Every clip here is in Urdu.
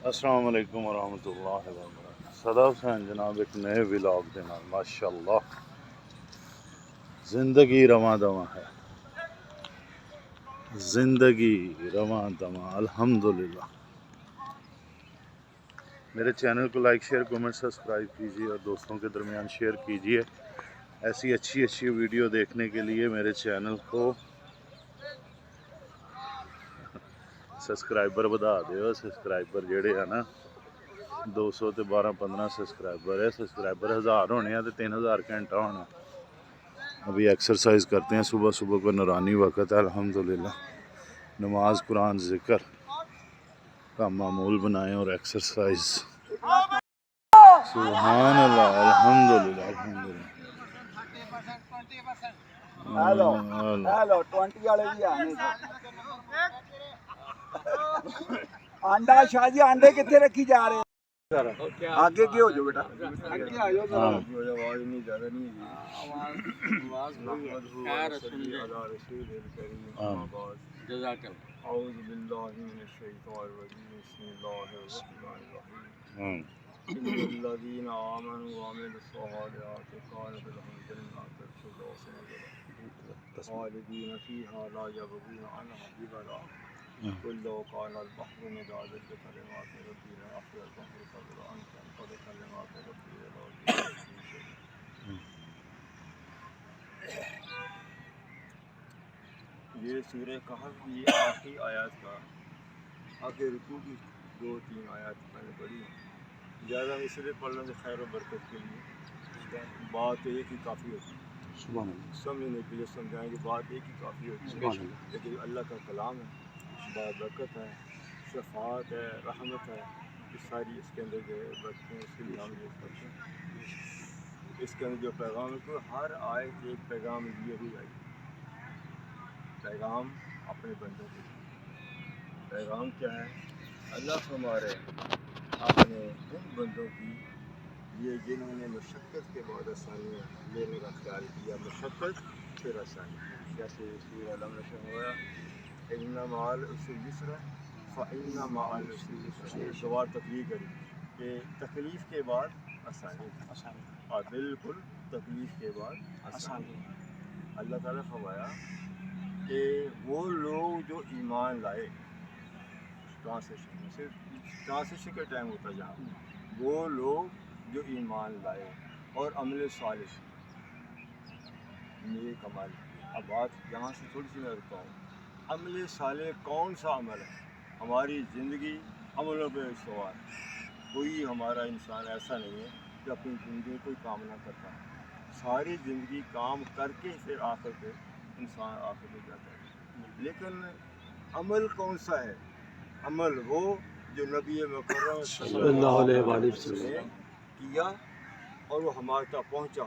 السلام علیکم ورحمۃ اللہ وبرکاتہ. صدا حسین جناب ایک نئے ولاگ کے نال ماشاءاللہ زندگی رواں دواں ہے. زندگی رواں دواں الحمدللہ. میرے چینل کو لائک شیئر کمنٹ سبسکرائب کیجیے اور دوستوں کے درمیان شیئر کیجیے. ایسی اچھی ویڈیو دیکھنے کے لیے میرے چینل کو سبسکرائبر بدا دیو. سبسکرائبر جڑے ہیں نا 200 تے 12-15 سبسکرائبر ہے. سبسکرائبر 1000 ہونے ہیں تو 3000 گھنٹہ ہونا. ابھی ایکسرسائز کرتے ہیں صبح کو نورانی وقت ہے الحمدللہ. نماز قرآن ذکر کا معمول بنائیں اور ایکسرسائز. سبحان اللہ الحمدللہ الحمدللہ. ہیلو 20 والے بھی آنے. آنڈا شاہ جی آنڈے کتنے رکھی جا رہے ہیں؟ آگے کی ہو جو بیٹا آگے آ جاؤ. آواز نہیں زیادہ نہیں ہے. اعوذ باللہ من الشیطان الرجیم. بسم اللہ الرحمن الرحیم. ان الذین آمنوا وعملوا الصالحات كانت لهم جنات الفردوس نزلا خالدین فیہا لا یبغون عنہا حولا. قل لو كان البحر مدادا لكلمات ربي لنفد البحر قبل ان تنفد كلمات ربي ولو جئنا بمثله. یہ سورہ کہف کی آخری آیات کا آخری رکوع کی 2-3 آیات میں نے پڑھی. زیادہ مصرے پڑھنے سے خیر و برکت کے لیے بات ایک ہی کافی ہوتی ہے. سمجھنے کے لیے سمجھائیں گے بات ایک ہی کافی ہوتی ہے. لیکن اللہ کا کلام ہے, برکت ہے, شفاعت ہے, رحمت ہے. یہ ساری اس کے اندر جو ہے برکتیں اس کے لیے ہم یہ کرتے ہیں. اس کے اندر جو پیغام ہے تو ہر آیت ایک پیغام لیے ہوئی آئی. پیغام اپنے بندوں کے لیے. پیغام کیا ہے؟ اللہ ہمارے اپنے ان بندوں کی یہ جنہوں نے مشقت کے بعد آسانیاں لینے کا خیال کیا. مشقت پھر آسانی. جیسے سورہ علم نشر ہوا ان مع العسر یسرا فإن مع العسر یسرا. دوبار تقریر کری کہ تکلیف کے بعد آسانی. اور بالکل تکلیف کے بعد آسانی. اللہ تعالیٰ فرمایا کہ وہ لوگ جو ایمان لائے, ٹرانسلیشن کا ٹائم ہوتا جہاں, وہ لوگ جو ایمان لائے اور عمل صالح نیک عمل. اب بات یہاں سے تھوڑی سی میں رکھتا ہوں. عمل صالح کون سا عمل ہے؟ ہماری زندگی عملوں پہ استوار. کوئی ہمارا انسان ایسا نہیں ہے کہ اپنی زندگی کوئی کام نہ کرتا. ساری زندگی کام کر کے پھر آخر پہ انسان آخر پہ جاتا ہے. لیکن عمل کون سا ہے؟ عمل وہ جو نبی مکرم صلی اللہ علیہ وسلم نے کیا اور وہ ہمارے تک پہنچا.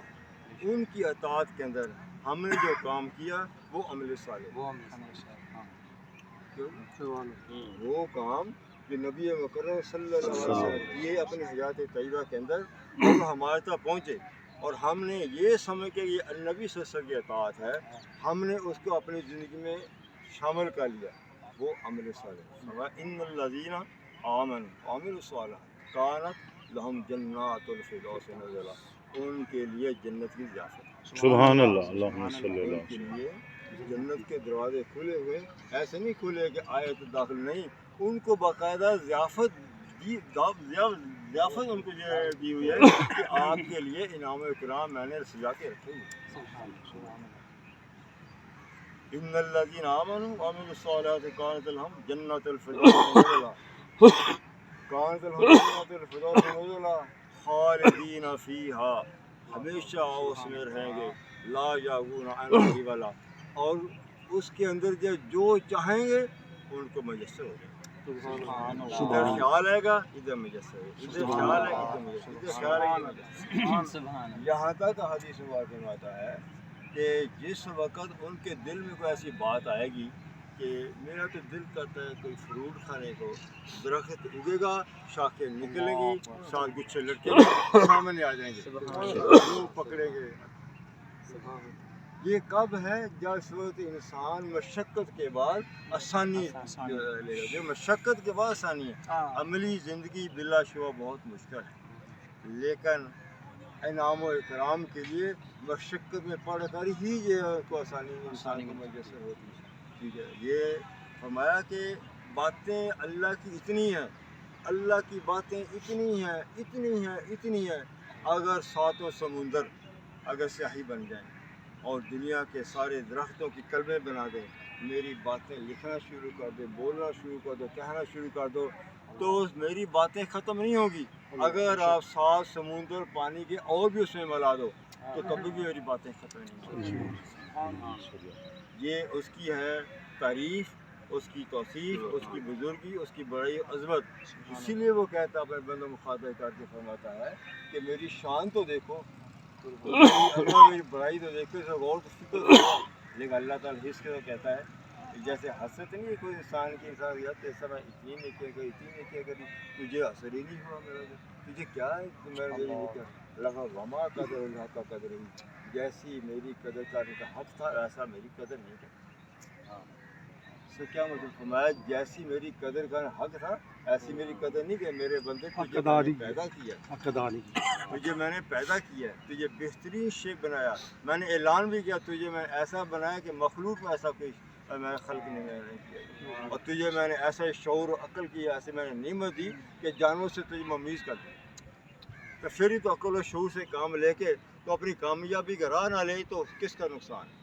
ان کی اطاعت کے اندر ہم نے جو کام کیا وہ عمل صالح. وہ کام جو نبی مکرم صلی اللہ علیہ وسلم کیے اپنی حیات طیبہ کے اندر وہ ہمارے تک پہنچے اور ہم نے یہ سمجھ کے یہ نبی صلی اللہ علیہ وسلم کی اطاعت ہے, ہم نے اس کو اپنی زندگی میں شامل کر لیا. وہ عمل صالح. ان الذین آمنوا وعملوا الصالحات کانت لهم جنات الفردوس نزلا. ان کے لیے جنت کی ضیافت. سبحان اللہ اللہم صلی اللہ ان علیہ کے وسلم. لیے جنت کے دروازے کھلے ہوئے. ایسے نہیں کھلے کہ آئے تو داخل نہیں. ان کو باقاعدہ ضیافت ان کو دی ہوئی ہے کہ آپ کے لیے انعام و اکرام میں نے سجا کے رکھے ہوئے. ان الذین آمنوا وعملوا الصالحات کانت لهم جنات الفردوس نزلا. کانت لهم جنات الفردوس نزلا خالدین فیہا. ہمیشہ اس میں رہیں گے. لا یبغون عنہا حولا. اور اس کے اندر جو چاہیں گے ان کو میسر ہو جائے. ادھر خیال آئے گا ادھر میسر ہے, ادھر خیال ہے ادھر میسر, ادھر خیال ہے ادھر. یہاں تک حدیث مبارکہ میں آتا ہے کہ جس وقت ان کے دل میں کوئی ایسی بات آئے گی کہ میرا تو دل کرتا ہے کوئی فروٹ کھانے کو, درخت اگے گا, شاخیں نکلیں گی, شاخ گچھے لٹکیں گے, سامنے آ جائیں گے, وہ پکڑیں گے. یہ کب ہے جب اس وقت انسان مشقت کے بعد آسانی لے گا. جو مشقت کے بعد آسانی ہے. عملی زندگی بلا شبہ بہت مشکل ہے، لیکن انعام و اکرام کے لیے مشقت میں پڑھ کر ہی یہ کو آسانی انسان کو میسر ہوتی ہے. ٹھیک ہے. یہ فرمایا کہ باتیں اللہ کی اتنی ہیں، اللہ کی باتیں اتنی ہیں اتنی ہیں اتنی ہیں، اگر ساتوں سمندر اگر سیاہی بن جائیں اور دنیا کے سارے درختوں کی کلمیں بنا دیں، میری باتیں لکھنا شروع کر دو، بولنا شروع کر دو، کہنا شروع کر دو، تو میری باتیں ختم نہیں ہوگی. اگر آپ 7 سمندر پانی کے اور بھی اس میں ملا دو تو کبھی بھی میری باتیں ختم نہیں ہوگی. یہ اس کی ہے تعریف، اس کی توصیف، اس کی بزرگی، اس کی بڑائی عظمت. اسی لیے وہ کہتا ہے اپنے بندوں مخاطب کر کے فرماتا ہے کہ میری شان تو دیکھو، میری بڑائی تو دیکھو، اس غور تو فکر کرو. لیکن اللہ تعالیٰ اس کے تو کہتا ہے کہ جیسے حسد نہیں ہے کوئی انسان کی، انسان یاد ایسا میں اتنی نیکیاں کری، اتنی نیکیاں کری، تجھے اثر ہی نہیں ہوا میرا، تجھے کیا ہے میرا نیکیاں. اللہ وما قدر اللہ کا قدر ہی، جیسی میری قدر کرنے کا حق تھا ایسا میری قدر نہیں کرتا. اس سے کیا مطلب فرمایا، جیسی میری قدر کا حق تھا ایسی میری قدر نہیں کہ میرے بندے تجھے میں نے پیدا کیا، تجھے میں نے پیدا کیا، تجھے بہترین شیپ بنایا، میں نے اعلان بھی کیا تجھے میں ایسا بنایا کہ مخلوق میں ایسا کوئی میں خلق نہیں کیا، اور تجھے میں نے ایسا شعور و عقل کیا، ایسے میں نے نعمت دی کہ جانوروں سے تجھے ممیز کر دیا. تو پھر ہی تو عقل و شعور سے کام لے کے تو اپنی کامیابی کا راہ نہ لے تو کس کا نقصان ہے؟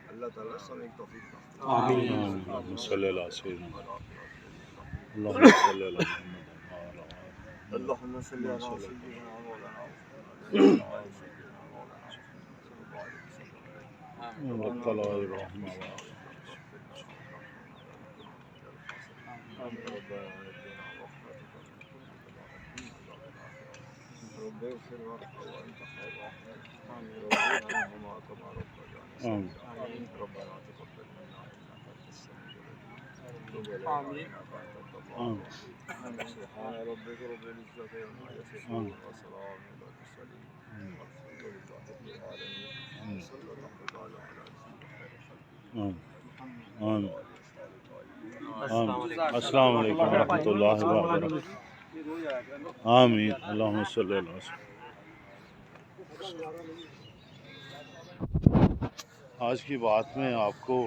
اللہ تعالیٰ سمجھ توفیق دے. آمین. اللہم صلی اللہ سیدنا اللہم صلی اللہ محمد. اللهم صل على سيدنا مولانا سبحان ربك رب العزة عما يصفون وسلام على المرسلين والحمد لله رب العالمين صلى الله تعالى على السلام علیکم ورحمۃ اللہ وبرکاتہ. آمین. اللہم صلی اللہ وسلم. آج کی بات میں آپ کو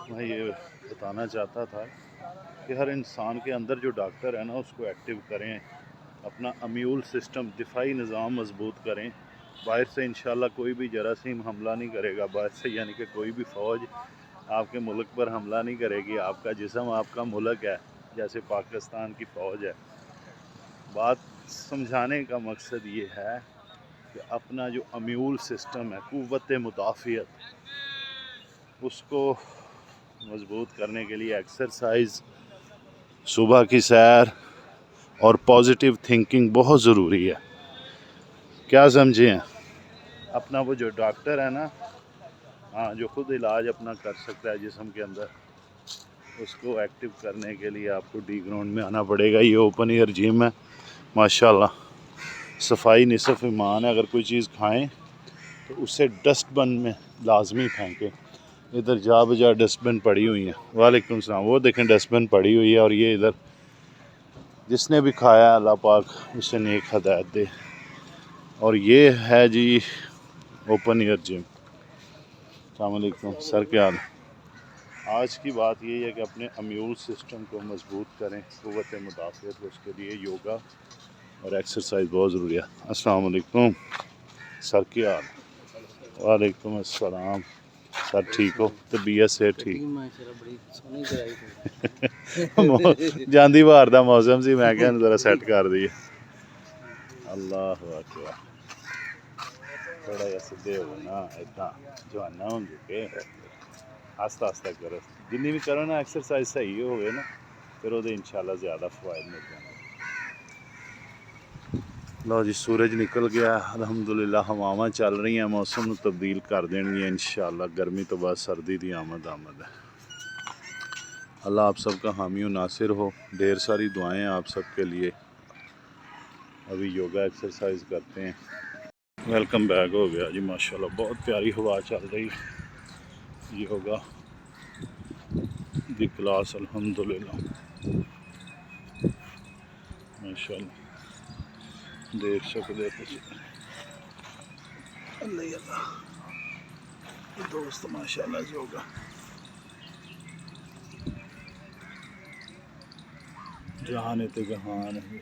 میں یہ بتانا چاہتا تھا کہ ہر انسان کے اندر جو ڈاکٹر ہے نا اس کو ایکٹیو کریں، اپنا امیول سسٹم دفاعی نظام مضبوط کریں. باہر سے انشاءاللہ کوئی بھی جراثیم حملہ نہیں کرے گا، باہر سے یعنی کہ کوئی بھی فوج آپ کے ملک پر حملہ نہیں کرے گی. آپ کا جسم آپ کا ملک ہے، جیسے پاکستان کی فوج ہے. بات سمجھانے کا مقصد یہ ہے کہ اپنا جو امیول سسٹم ہے، قوت مدافعت، اس کو مضبوط کرنے کے لیے ایکسرسائز، صبح کی سیر اور پازیٹیو تھنکنگ بہت ضروری ہے. کیا سمجھے ہیں؟ اپنا وہ جو ڈاکٹر ہے نا، ہاں، جو خود علاج اپنا کر سکتا ہے جسم کے اندر، اس کو ایکٹیو کرنے کے لیے آپ کو ڈی گراؤنڈ میں آنا پڑے گا. یہ اوپن ایئر جم ہے ماشاءاللہ. صفائی نصف ایمان ہے. اگر کوئی چیز کھائیں تو اسے ڈسٹ بن میں لازمی پھینکیں. ادھر جا بجا ڈسٹ بن پڑی ہوئی ہیں. وعلیکم السلام. وہ دیکھیں ڈسٹ بن پڑی ہوئی ہے، اور یہ ادھر جس نے بھی کھایا اللہ پاک اسے نیک ہدایت دے. اور یہ ہے جی اوپن ایئر جم. السلام علیکم سر، کیا حال ہے؟ آج کی بات یہ ہے کہ اپنے امیول سسٹم کو مضبوط کریں، قوت مدافعت. اس کے لیے یوگا اور ایکسرسائز بہت ضروری ہے. السلام علیکم سر، کیا حال ہے؟ وعلیکم السلام سر، ٹھیک ہو؟ طبیعت سے ٹھیک؟ جاندی بہار دا موسم سی، میں کہا ذرا سیٹ کر دی. اللہ اکبر. تھوڑا جہا سدھے ہو نا، اتنا جوانا ہوں کہ آہستہ آہستہ کرو. جنی بھی کرو نا ایکسرسائز صحیح ہوئے نا، پھر وہ انشاءاللہ زیادہ فوائد مل جائیں گے. لو جی، سورج نکل گیا الحمدللہ. ہواواں چل رہی ہیں، موسم تبدیل کر دینگی انشاءاللہ. گرمی تو بعد سردی دی آمد ہے. اللہ آپ سب کا حامی و ناصر ہو. ڈھیر ساری دعائیں آپ سب کے لیے. ابھی یوگا ایکسرسائز کرتے ہیں. ویلکم بیک ہو گیا جی ماشاءاللہ، بہت پیاری ہوا چل رہی یوگا دی کلاس الحمدللہ ماشاءاللہ دیکھ سکتے تسی اللہ اللہ دوست ماشاءاللہ یوگا جہان تے جہان ہے